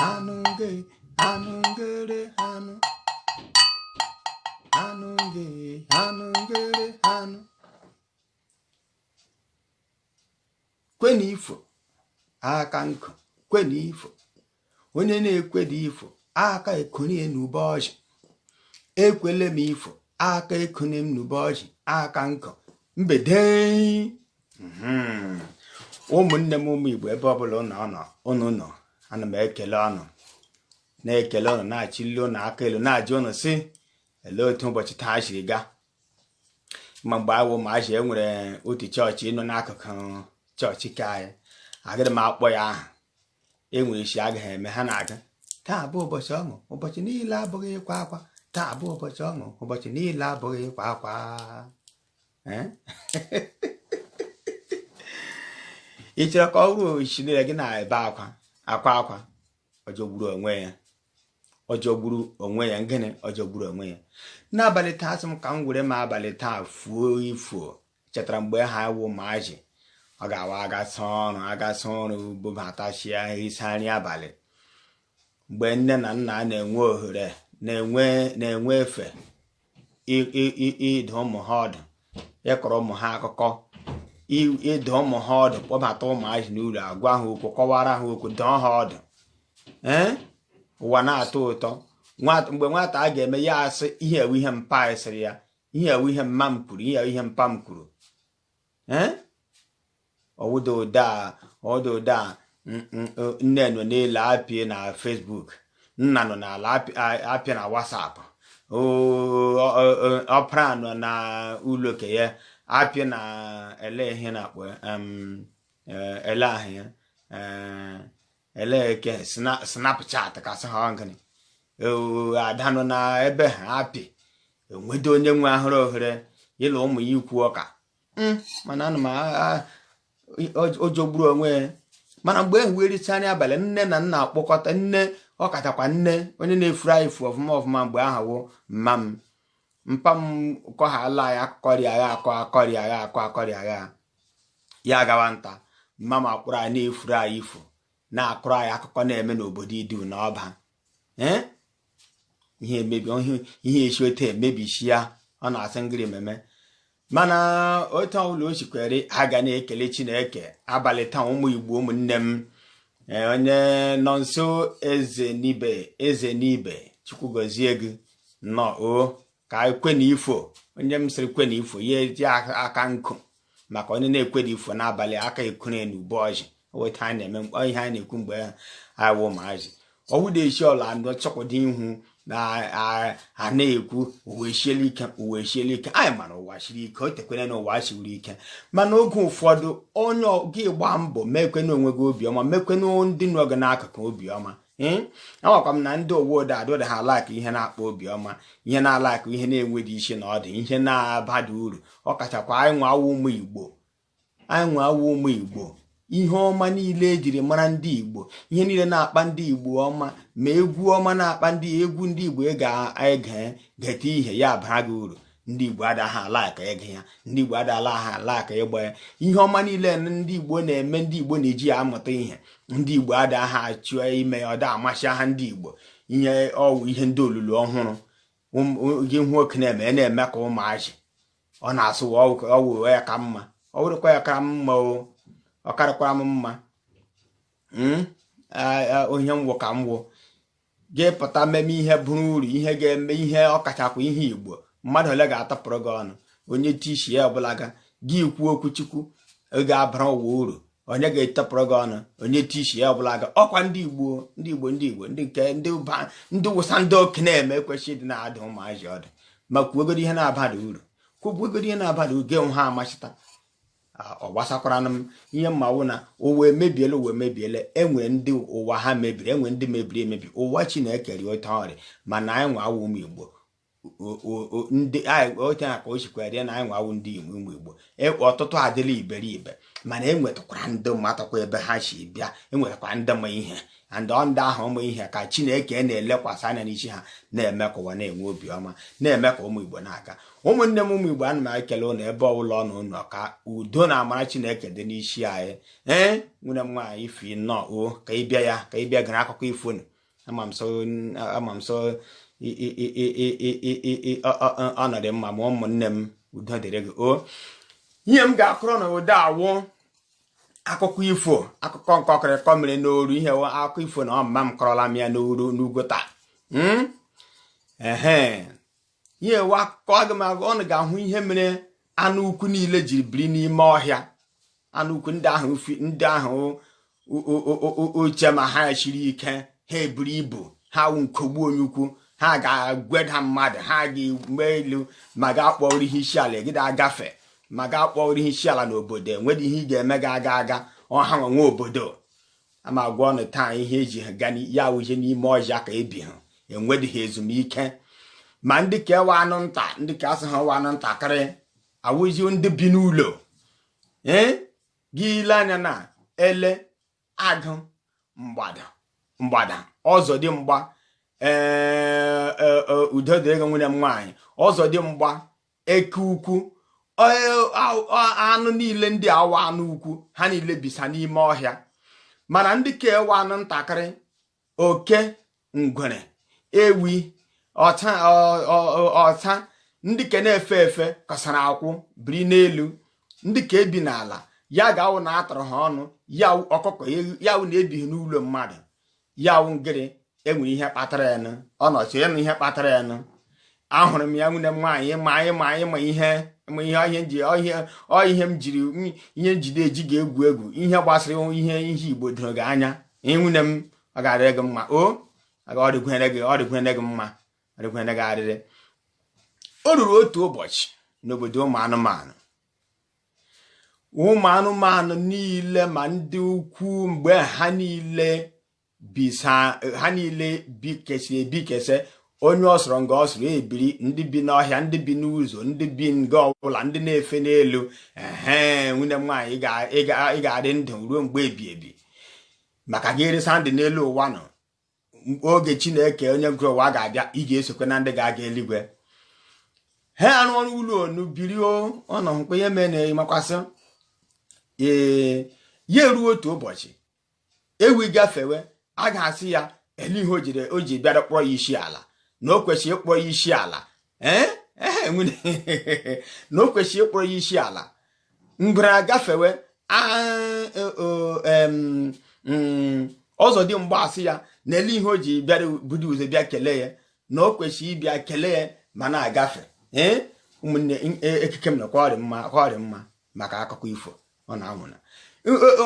anunge anungere anu anunge anungere anu kweni ifo aka nkụ kweni ifo onye na-ekwedi ifo aka ekonie n'ube ọjị ekwele m ifo aka ekonie m n'ube ọjị aka nkụ mbede ụmụnne m ụmụ Igbo ebe ọbụla ụnụ nọ ana m ekele ọnụ na-ekele ọnụ na-achịli ụnụ aka elu na-ajụ ụnụ sị ele otu ụbọchị taa siri gaa ma mgbe awụ ma aji enwere otu chọọchị ịnọ n'akụkụ chọọchị ka anyị agaghị m akpọ ya aha enwere isi agaghị eme ha na-aga taa bụ ụbọchị ọṅụ ụbọchị niile abụghị ịkwa akwa taa bụ ụbọchị ọṅụ ụbọchị niile abụghị ịkwa akwa ị chere ka ọ ruo isi niile gị na-ebe akwa ọjọgburu onwe ya gịnị ọjọgburu onwe ya n'abalị taa asị m ka m were ma abalị taa fuo ifo chetara mgbe ha wụ maji ọ ga-awa agasị ọrụ bubatachia isi nri abalị mgbe nne na nna na-enwe ohere na-enwe efe ịdụ ụmụ ha ọdụ ịkọrọ ụmụ ha akụkọ ịdụ ụmụ ha ọdụ kpọbata ụmụazị n'ụlọ agwa ha okwu kọwara ha okwu dụọ ha ọdụ ụwa na-atọ ụtọ mgbe nwata a ga-eme ya asị ihe ewu ihe mpa sịrị ya ihe ewu ihe mma m kwuru ihe ewu ihe mpa m kwuru ọwụda nne nọ n'elu apịa na Facebook nna nọ n'ala apịa na WhatsApp ọpra nọ na ụlọ ke ya apịa na ele ihe na-akpọ ele ahụ ya eleke Snapchat kasị ha ngịnị ada nọ na ebe ha apị enwedo onye nwe ahụrụ ohere ịlụ ụmụ ya ikwu ọka mana ana m o jogburu onwe mana mgbe e werisi anya abalị nne na nna akpọkọta nne ọkachakwa nne onye na-efuru anyị fu ọfụma mgbe aha wụ mpa m kọhala ya akọrị agha ya gawa nta mma m akpụrụ anyị na-efuru anyị ifu na-akụrụ anyị akụkọ na-eme n'obodo idu na ọba ihe esi otu emebisi ya ọ na-asị ngịrị meme mana otu ọbụla o sikwere ha ga na-ekele Chineke abalị taa ụmụ Igbo ụmụnne m onye nọ nso eze n'ibe Chukwu gọzie gị nọ ka anyị kwe na ifo onye m sịrị kwe na ifo ya eji aka nkụ maka onye na-ekwe na ifo n'abalị aka ekune n'ube ọjị weta anyị na-eme mkpọ ihe anyị na-ekwu mgbe anyị wụ maazị ọwụda esi ọla ndụ chọkwado ihu a na-ekwu uwe siela ike anyị mana ụwa siri ike o tekwere na ụwa siri ike mana oge ụfọdụ onye gị gba mbọ mekwena onwe gị obiọma mekwena ndị nọ gị n'akụkụ obiọma amakwa m na ndị owodo adụda ha alaaka ihe na-akpọ obiọma ihe na-alaaka ihe na-enweghị isi na ọdụ ihe na-abada uru ọ kachakwa anyị nwa awụ ụmụ Igbo ihe ọma niile ejiri mara ndị Igbo ihe niile na-akpa ndị Igbo ọma ma egwu ọma na-akpa egwu ndị Igbo gete ihe ya bara gị uru ndị Igbo adaghị alaaka ege ya ndị Igbo adaghị alaaka ịgba ya ihe ọma niile ndị Igbo na-eme ndị Igbo na-eji ya amụta ihe ndị Igbo adaghị achụ ime ya ọ da amasị ha ndị Igbo ihe ọwụ ihe ndị olulu ọhụrụ gị hụ oke na-eme ka ụmụazị ọ na-asụ ọwụ ya ka mma ọ wụrụkwa ya ka mma ọ karịkwara m mma onye mwụ ka m wụ gị pụta mmemme ihe bụrụ uru ihe ga-eme ihe ọkachakwa ihe Igbo mmadụ ole ga-atọpụrụ gị ọnụ onye tishi ya ọbụla gị kwuo okwu Chukwu ga-abara ụwa uru onye ga-etọpụrụ gị ọnụ onye tishi ya ọbụla ọkwa ndị Igbo ndị nke ndị wụsa ndị oke na-eme ekwesị ịdị na-adụ ụmụazị ọdụ ma kwuogoro ihe na-abada uru kwubuogoro ihe na-abada uru gị nwe ha amachita ọ gbasakwara m ihe mmanwụ na ụwa emebiela enwere ndị ụwa ha mebiri enwere ndị mebiri emebi ụwa Chineke ri ụtọ ọrịa mana anyị nwa awụ ụmụ Igbo ndị anyị ote aka o sikwere na anyị nwawu ndị Igbo ọtụtụ adịla iberibe mana enwetakwara ndị matakwa ebe ha si bịa enwetakwara ndị ma ihe and ndị ahụ ụmụ ihe ka Chineke na-elekwasị anya n'isi ha na-eme ka ụwa na-enwe obiọma na-eme ka ụmụ Igbo na-aga ụmụnne m ụmụ Igbo ana m ekele ụnụ ebe ọbụla ọ nọ ụnọ ka udo na amara Chineke dị n'isi anyị nwunye m nwaanyị ifi nnọọ ka ịbịa ya ka ịbịa gara akụkọ ifo ama m so ọnọdụ mma ma ụmụnne m udo dịrị gị ihe m ga-akọrọ na ụdị awụ akụkọ ifo akụkọ nkọkịrịkọ mere n'oru ihe akụkọ ifo na ọmụma m kọrọla m ya n'oru n'ugwu taa ihe wa akụkọ aga m agụ ọnụ ga-ahụ ihe mere anụ ukwu niile jiri biri n'ime ọhịa anụ ukwu ndị ahụ oche ma ha chiri ike ha eburu ibu ha nkogbu onye ukwu ha ga-agweda mmadụ ha ga-egbe elu ma ga-akpọrọ ihe isi ala gide agafe ma ga-akpọrọ ihe isi ala n'obodo enwedị ihe ị ga-eme aga ọha nwe obodo ama gwa ọnụ taa ihe eji ha gaa ya uche n'ime ọhịa ka ebi ha enwedị ha ezumike ma ndị ka ewe anụ nta ndị ka asị ha wa anụ ntakịrị awụzi ndị bi n'ụlọ gị ile anya na ele agụ mgbada ọzọ dị mgba udo dịrị gị nwunye m nwaanyị ọzọ dị mgba eke ukwu anụ niile ndị awa anụ ukwu ha niile bisa n'ime ọhịa mana ndị ka ewe anụ ntakịrị oke ngwere ewi ọta ndị ka na-efe efe kasara akwụ biri n'elu ndị ka ebi n'ala ya ga-awụ na atọrọ ha ọnụ ya ọkụkọ ya wụ na-ebighị n'ụlọ mmadụ ya wụ ngịrị enwere ihe kpatara ya nụ ọ nọchi ya na ihe kpatara ya nụ ahụrụ m ya nwunye m nwaanyị ma ihe m jiri ihe njide eji ga-egwu egwu ihe gbasara ihe Igbo doro gị anya nwunye m ọ ga-adịrị gị mma ọ dịgwere gị mma ọ dịgwere gị arịrị o ruru otu ụbọchị n'obodo ụmụ anụmanụ niile ma ndị ukwu mgbe ha niile bikesị ebikesị onye ọsọrọ nga ọsọrọ ebiri ndị bi n'ọhịa ndị bi n'ụzọ ndị bi nga ọbụla ndị na-efe n'elu nwunye m nwaanyị ị ga-adị ndụ ruo mgbe ebi maka gị eresa ndị n'elu ụwa nọ oge Chineke onye nkụrụ ụwa ga-abịa ị ga-esokwe na ndị ga-aga eluigwe ha arụ ọrụ ụlọ onu biri ọnọ mkpe ihe mee na makwasị ya eruo otu ụbọchị ewi gafewe a ga-asị ya ele ihe o ji bịara kpọrọ ya isi ala na o kwesịrị ịkpọrọ ya isi ala na o kwesịrị ịkpọrọ ya isi ala ngwere agafewe ọzọ dị mgba asị ya na ele ihe o ji bịara budu ụzọ bịa kelee ya na o kwesịrị ịbịa kelee ya ma na-agafe ụmụnne ekike m na kwa ọ dị mma maka akụkọ ifo ọ na-amụna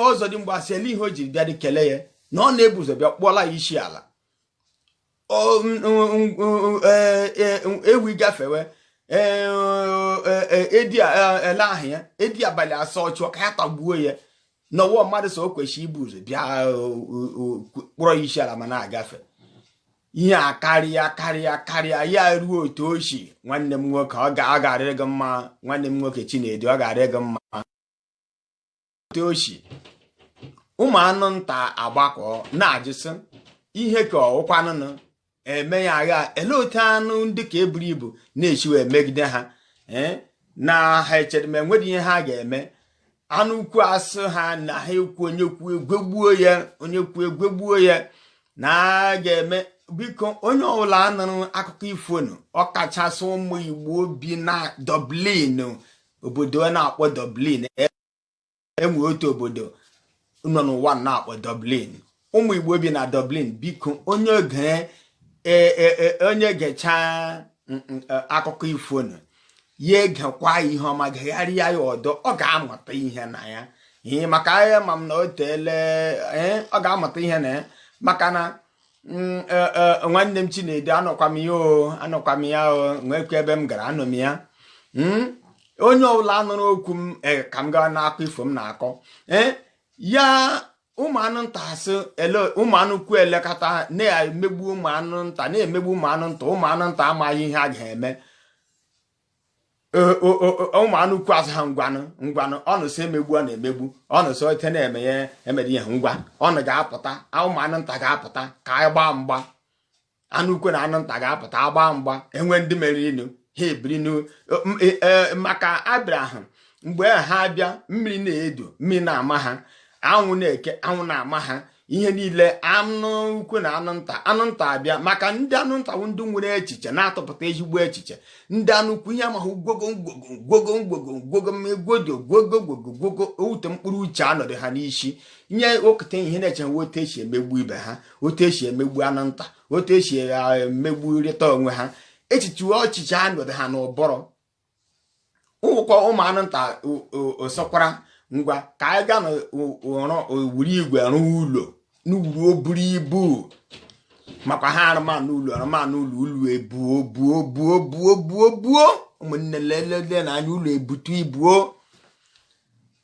ọzọ dị mgbe asị ele ihe o jiri bịa dị kelee ya na ọ na-ebu ụzọ bịa kpọọla ya isi ala ewi gafewe ele ahụ ya edi abalị asaa chụọ ka ya tagbuo ya n'ọwụwa mmadụ so o kwesịrị ibu ụzọ bịa kpọrọ ya isi ala ma na-agafe ihe a karịa ya ruo otu ochi nwanne m nwoke ọ ga-adịrị gị mma nwanne m nwoke Chinedu ọ ga-adịrị gị mma otu ochi ụmụ anụ nta agbakọ na-ajụsị ihe ka ọkwanụnụ eme ya agha ele otu anụ ndị ka eburu ibu na-echiwe megide ha na ha echere ma enwere ihe ha ga-eme anụ ukwu asị ha na ha ekwu onye kwu egwegbuo ya na a ga-eme biko onye ọbụla anụrụ akụkọ ifonu ọkachasị ụmụ Igbo bi na Dublin obodo na-akpọ Dublin enwe otu obodo nọ n'ụwa na-akpọ Dublin ụmụ Igbo bi na Dublin biko onye gechaa akụkọ ifonu ya egekwa ihe ọma gegharịa ya ọdọ ọ ga-amụta ihe na ya ihe maka ahịa ma m na o teele ọ ga-amụta ihe na ya maka na nwanne m Chinedu anọkwa m ya nwekwa ebe m gara anọ m ya onye ọbụla anụrụ okwu m ka m gaa n'akọ ifo m na-akọ ya ụmụ anụ nta asị ele ụmụ anụ kwu elekọta na-emegbu ụmụ anụ nta na-emegbu ụmụ anụ nta amaghị ihe a ga-eme ụmụ anụ kwu azụ ha ngwanụ ọnụ sị emegbu ọ na-emegbu ọnụ sị ote na-eme ya emere ihe ngwa ọnụ ga-apụta ụmụ anụ nta ga-apụta ka anyị gbaa mgba anụ ukwu na anụ nta ga-apụta agbaa mgba enwe ndị meriri inu ha ebiri maka Abraham mgbe ha abịa mmiri na-edo mmiri na-ama ha anwụ na-eke anwụ na-ama ha ihe niile anụ ukwu na anụ nta abịa maka ndị anụ nta ndị nwere echiche na-atụpụta ezigbo echiche ndị anụ ukwu ihe amahụ gwogo ute mkpụrụ uche anọdụ ha n'isi nye okete ihe na-eche otu esi emegbu ibe ha otu esi emegbu anụ nta otu esi emegbu rịta onwe ha echiche ọchịchị anọdụ ha n'ụbọrọ ụkọ ụmụ anụ nta osokwara ngwa ka anyị gaa n'owuru igwe rụọ ụlọ n'uru buru ibu makwa ha arụmanụ ụlọ ebuo ụmụnne lelele na anya ụlọ ebutu ibuo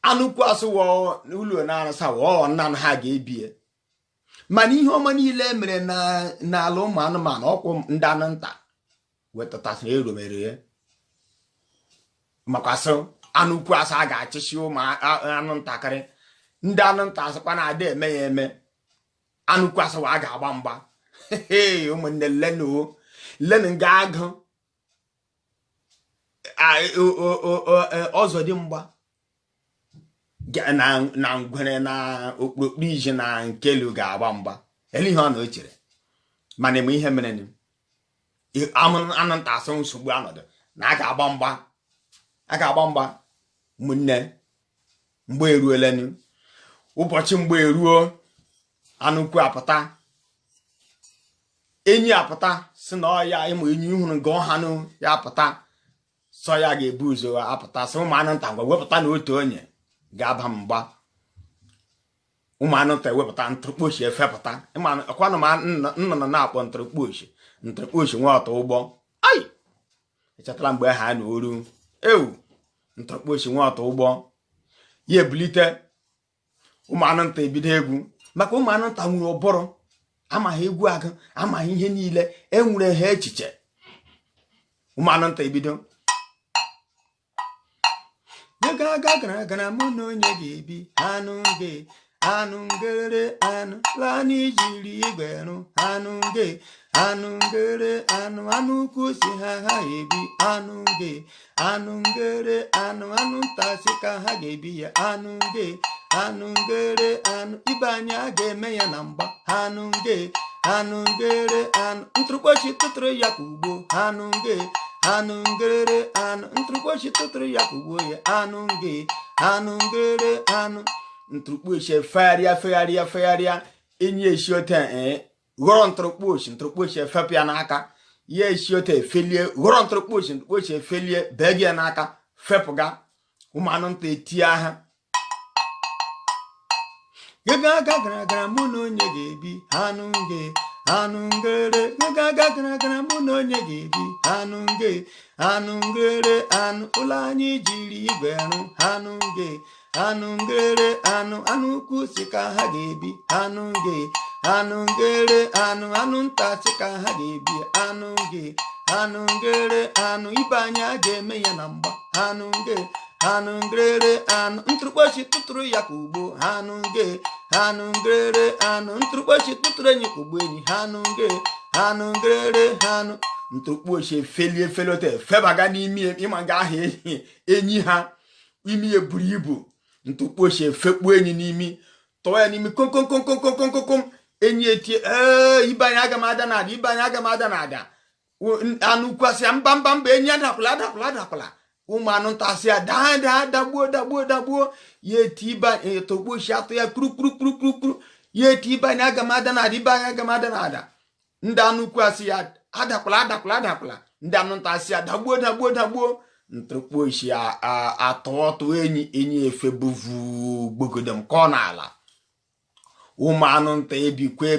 anụkwu asụwọ ụlọ na-arụsa nnanụ ha ga-ebie mana ihe ọma niile mere n'ala ụmụ anụmanụ ọkwụ ndị anụ nta wetatasịrị eromere ya maka sị anụ ukwu asa a ga-achịsi ụmụ anụ ntakịrị ndị anụ nta asịkwa na-ada eme ya eme anụ ukwu asịwa a ga-agba mgba ụmụnne lenu nga agụ ọzọ dị mgba na ngwere na okpokpo iji na nkelu ga-agba mgba ele ihe ọ na o chere mana eme ihe mere anụ nta asị nsogbu anọdụ na a ga-agba mgba ụmụnne mgbe eruolenu ụbọchị mgbe eruo anụkwu apụta enyi apụta si na ọya ịmụ enyi hụrụ nke ọhanụ ya apụta sọ ya ga-ebu ụzọ apụta sị ụmụ anụ nta ngwa wepụta na otu onye ga-aba mgba ụmụ anụ nta ewepụta ntụrụkpochi efepụta ọkwanụ ma nnụnụ na-akpọ ntụrụkpochi nwa ọtọ ụgbọ ai echetala mgbe ha na oru ewu ntụrụkpochi nwa ọtọ ụgbọ ya ebulite ụmụ anụ nta ebido egwu maka ụmụ anụ nta nwere ụbụrụ amaghị egwu agụ amaghị ihe niile enwere ha echiche ụmụ anụ nta ebido gara mụ na onye ga-ebi anụ ngere anụ laa n'ijiri igwe rụ anụ ngere anụ ukwu si ha ebi anụ ngere anụ nta si ka ha ga-ebi ya anụ ngere ibe anyị a ga-eme ya na mgba anụ ngere ntụrụkpochi tụtụrụ ya ka ugbo anụ ngere ntụrụkpochi tụtụrụ ya ka ugbo ya anụ ngere ntụrụkpochi fegharịa enyi esi ote ghọrọ ntụrụkpochi efepụ ya n'aka ya esi ote efelie ghọrọ ntụrụkpochi efelie bee gị ya n'aka fepụga ụmụ anụ nta etie ha gara mụ na onye ga-ebi anụ ngere gara mụ na onye ga-ebi anụ ngere ụlọ anyị jiri igwe rụ anụ ngere anụ ukwu si ka ha ga-ebi anụ ngere anụ nta si ka ha ga-ebi anụ ngere ibe anyị a ga-eme ya na mgba anụ ngere ntụrụkpochi tụtụrụ ya ka ugbo anụ ngere ntụrụkpochi tụtụrụ enyi ka ugbo enyi anụ ngere ntụrụkpochi efeli ote febaga n'ime ịma nga ahụ enyi ha imi ya buru ibu ntụrụkpochi efekpu enyi n'imi tọọ ya n'imi kom enyi etie ibe anyị aga m ada na-ada anụ kwasịa mba enyi adakwala ụmụ anụ ntasị ya dagbuo ya eti ibe togbochi atụ ya kpurukpurukpurukpuru ya eti ibe anyị aga m ada na ada ibe anyị aga m ada na ada ndị anụ ukwu asị ya adakwala ndị anụ ntasị ya dagbuo ntụrụkpochi atụ enyi efebuvu gbogodom kọ n'ala ụmụ anụ nta ebikwe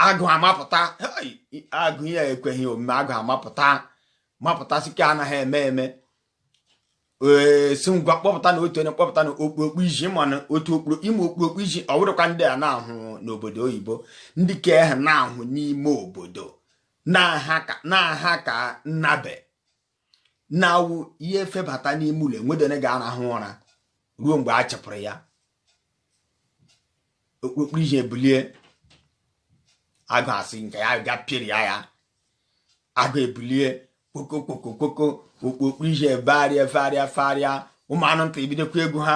agụ amapụta agụ ya ekweghị omume agụ amapụta sike anaghị eme si ngwa kpọpụta na otu onye kpọpụta na okpukpu iji mana otu ime okpukpu iji ọ bụrụkwa ndị a na-ahụ n'obodo oyibo ndị ka ha na-ahụ n'ime obodo na-aha ka nnabe na-awụ ihe febata n'ime ụlọ enwedone ga-arahụ ụra ruo mgbe a chịpụrụ ya okpukpu iji ebulie agụ asị nke ya ga pịrị ya agụ ebulie kpokokpokokpoko okpukpu iji farịa ụmụ anụ nta ebidokwa egwu ha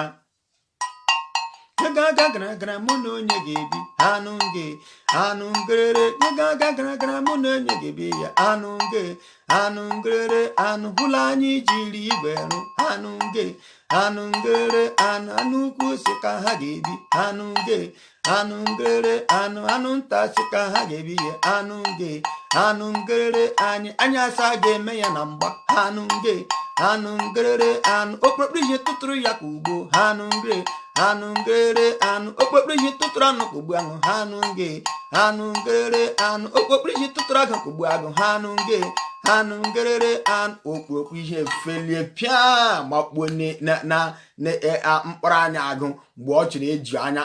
gara mụ na onye ga-ebi anụ ngerere gara mụ na onye ga-ebi ya anụ ngerere anụ hụla anyị jiri igwe rụ anụ ngerere anụ ukwu si ka ha ga-ebi anụ ngerere anụ nta si ka ha ga-ebi ya anụ ngerere anyị asa ga-eme ya na mgba anụ ngerere okpokpo ihe tụtụrụ ya ka ugbo anụ ngerere okpokpo ihe tụtụrụ anụ ka ugbo anụ ngerere okpokpo ihe tụtụrụ agụ ka ugbo agụ anụ ngerere okpokpo ihe felie pịa makpuo na mkpụrụ anya agụ mgbe ọ chịrị eji anya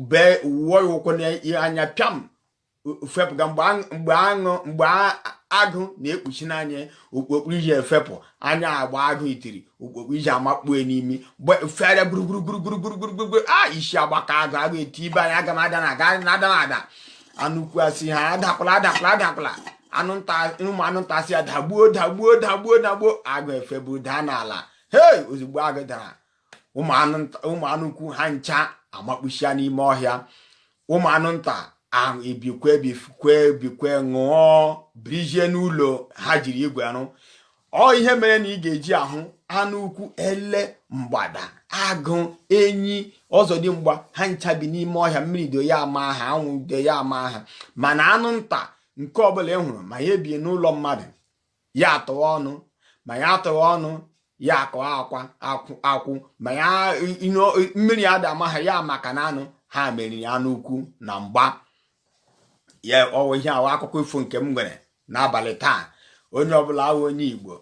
bee uwe ụkwụ anya pịam fepụga mgbe agụ na-ekpuchi n'anya okpokpo iji efepụ anya agba agụ itiri okpokpo iji amakpuo n'imi fere gburugburu isi agbaka agụ eti ibe anyị aga m ada na anụkwu asị ha adapụla ụmụ anụ nta asị ya dagbuo agụ efebu daa n'ala ozugbo agụ dara ụmụ anụkwu ha ncha amakpuchia n'ime ọhịa ụmụ anụ nta ahụ ebikwe ṅụọ birijie n'ụlọ ha jiri igwe arụ ihe mere na ị ga-eji ahụ anụ ukwu ele mgbada agụ enyi ọzọdimgba ha ncha bi n'ime ọhịa mmiri do ya ama ha anwụ do ya ama ha mana anụ nta nke ọbụla ị hụrụ ma ya ebie n'ụlọ mmadụ ya atọwa ọnụ ma ya atọwa ọnụ ya akọwa akwụ ma ya mmiri ada ama ha ya maka na anụ ha meriri anụ ukwu na mgba ya ọwụ ihe ahụ akụkọ ifo nke m nwere n'abalị taa onye ọbụla ahụ onye Igbo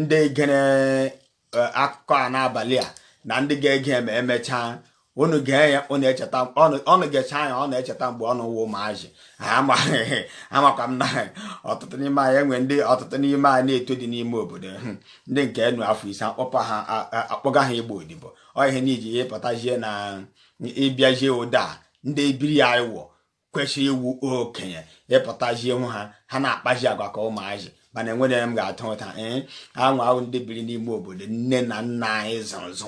ndị gere akụkọ a n'abalị a na ndị ga-ege ma emechaa unu gee ya ọnụ gecha anya ọ na-echeta mgbe ọnụ wụ ụmụazị amakwa m na ọtụtụ n'ime anyị enwe ndị ọtụtụ n'ime anyị na-eto dị n'ime obodo ndị nke enu afọ ise akpọga ha ịgba odibo ọ ihe n'iji ya pụtazie na ịbịazie ụda ndị ebiri ya iwọ kwesịrị iwu okenye ịpụtazie hụ ha na-akpazi agwa ka ụmụazị mana enwere m ga-atụ ụta anwa ahụ ndị biri n'ime obodo nne na nna anyị zụrụ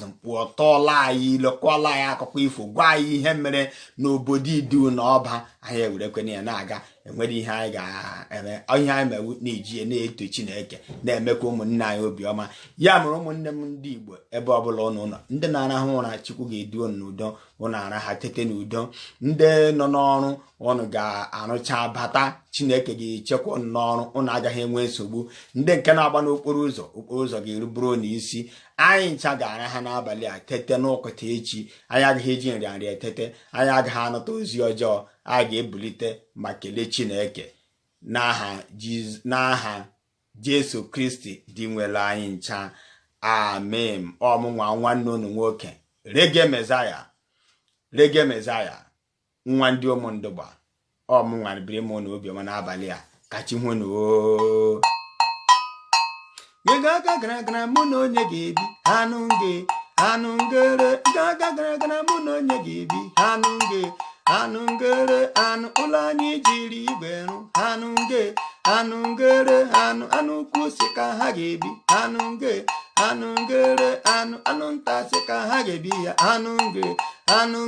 mkpu ọtọọla anyị ilekwala anyị akụkọ ifo gwa anyị ihe mere n'obodo idu na ọba anyị ewerekwana ya na-aga enwere ihe anyị ga-eme ihe anyị mewu na-eji na-eto Chineke na-emekwa ụmụnne anyị obiọma ya mere ụmụnne m ndị Igbo ebe ọbụla ụnụ nọ ndị na-arahụ ụra Chukwu ga-edu unu n'udo ụnụ ara ha tete n'udo ndị nọ n'ọrụ ụnụ ga-arụcha bata Chineke ga-echekwa ụnụ n'ọrụ ụnụ agaghị enwe nsogbu ndị nke na-agba n'okporo ụzọ ga-eruburu n'isi anyị ncha ga-ara ha n'abalị a tete n'ụkụta echi anyị agaghị eji nrịanrịa etete anyị agaghị anụta ozi ọjọọ a ga-ebulite ma kelee Chineke n'aha Jesu Kristi dị nwere anyị ncha amen. Ọmụnwa nwanne unu nwoke Reggae Messiah nwa ndị ụmụndụgba ọmụnwa biri m na obiọma n'abalị a kachi hụ na gara mụ na onye ga-ebi anụ ngere gara mụ na onye ga-ebi anụ ngere ụlọ anyị jiri igwe rụ anụ ngere anụ ukwu si ka ha ga-ebi anụ ngere anụ nta si ka ha ga-ebi ya anụ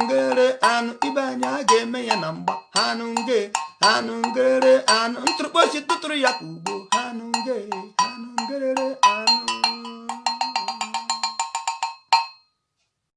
ngere ibe anyị a ga-eme ya na mgba anụ ngere ntụrụkpọchi tụtụrụ ya ka ugbo anụ ngere